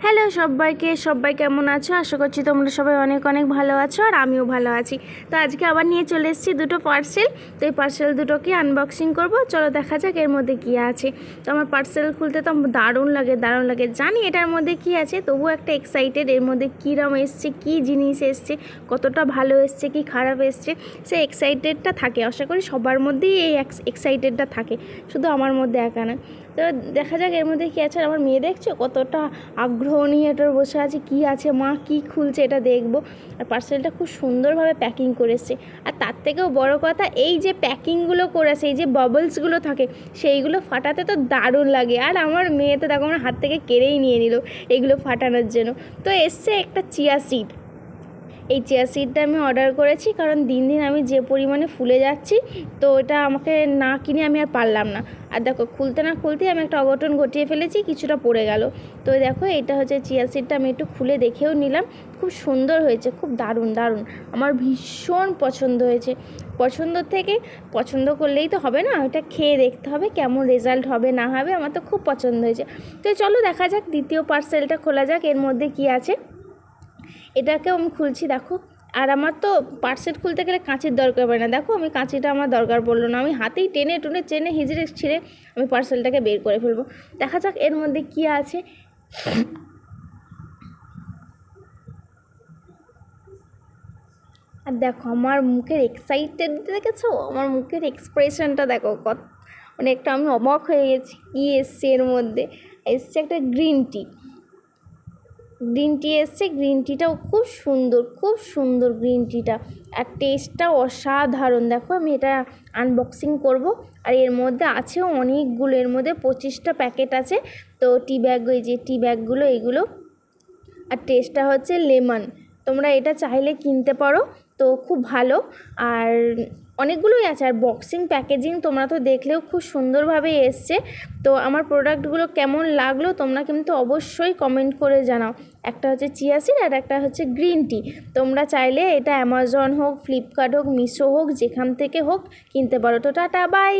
Hello সবাইকে, সবাই কেমন আছো? আশা করছি তোমরা সবাই অনেক অনেক ভালো আছো আর আমিও ভালো আছি। তো আজকে আবার নিয়ে চলে এসেছি দুটো পার্সেল। তো এই পার্সেল দুটোকে আনবক্সিং করব। চলো দেখা যাক এর মধ্যে কী আছে। তো আমার পার্সেল খুলতে তো দারুণ লাগে, জানি এটার মধ্যে কী আছে, তবুও একটা এক্সাইটেড এর মধ্যে কীরকম এসছে, কী জিনিস এসছে, কতটা ভালো এসছে কি খারাপ এসছে, সেই এক্সাইটেডটা থাকে। আশা করি সবার মধ্যেই এই এক্সাইটেডটা থাকে, শুধু আমার মধ্যে একা না। তো দেখা যাক এর মধ্যে কী আছে। আমার মেয়ে দেখছো কতটা আগ্রহ নিয়ে এটার বসে আছে, কী আছে, মা কী খুলছে এটা দেখবো। আর পার্সেলটা খুব সুন্দরভাবে প্যাকিং করেছে। আর তার থেকেও বড় কথা, এই যে প্যাকিংগুলো করেছে, এই যে বাবলসগুলো থাকে, সেইগুলো ফাটাতে তো দারুণ লাগে। আর আমার মেয়ে তো দেখো আমার হাত থেকে কেড়েই নিয়ে নিল এগুলো ফাটানোর জন্য। তো এসছে একটা চিয়া সিড। এই চিয়া সিডটা আমি অর্ডার করেছি, কারণ দিন দিন আমি যে পরিমাণে ফুলে যাচ্ছি, তো এটা আমাকে না কিনে আমি আর পারলাম না। আর দেখো খুলতে না খুলতেই আমি একটা অঘটন ঘটিয়ে ফেলেছি, কিছুটা পড়ে গেল। তো দেখো এটা হচ্ছে চিয়া সিডটা, আমি একটু খুলে দেখেও নিলাম। খুব সুন্দর হয়েছে, খুব দারুণ। আমার ভীষণ পছন্দ হয়েছে। পছন্দ করলেই তো হবে না, এটা খেয়ে দেখতে হবে কেমন রেজাল্ট হবে না হবে। আমার তো খুব পছন্দ হয়েছে। তো চলো দেখা যাক, দ্বিতীয় পার্সেলটা খোলা যাক, এর মধ্যে কি আছে। এটাকেও আমি খুলছি, দেখো। আর আমার তো পার্সেল খুলতে গেলে কাঁচির দরকার পড়ে না, দেখো আমি কাঁচিটা আমার দরকার পড়লো না, আমি হাতেই চেনে হিজড়ে ছিঁড়ে আমি পার্সেলটাকে বের করে ফেলবো। দেখা যাক এর মধ্যে কী আছে। আর দেখো আমার মুখের এক্সাইটেড দেখেছো, আমার মুখের এক্সপ্রেশনটা দেখো, একটা আমি অবাক হয়ে গেছি কী এসছে এর মধ্যে। এসছে একটা গ্রিন টি এসছে। গ্রিন টিটাও খুব সুন্দর গ্রিন টিটা। আর টেস্টটাও অসাধারণ। দেখো আমি এটা আনবক্সিং করব। আর এর মধ্যে আছেও অনেকগুলো, এর মধ্যে 25টা প্যাকেট আছে। তো টি ব্যাগ, ওই যে টি ব্যাগগুলো এগুলো। আর টেস্টটা হচ্ছে লেমন। তোমরা এটা চাইলে কিনতে পারো, তো খুব ভালো। আর অনেকগুলোই আছে। আর বক্সিং প্যাকেজিং তোমরা তো দেখলেও খুব সুন্দরভাবে এসছে। তো আমার প্রোডাক্টগুলো কেমন লাগলো তোমরা কিন্তু অবশ্যই কমেন্ট করে জানাও। একটা হচ্ছে চিয়া সিড আর একটা হচ্ছে গ্রিন টি। তোমরা চাইলে এটা অ্যামাজন হোক, ফ্লিপকার্ট হোক, মিশো হোক, যেখান থেকে হোক কিনতে পারো। তো টাটা, বাই।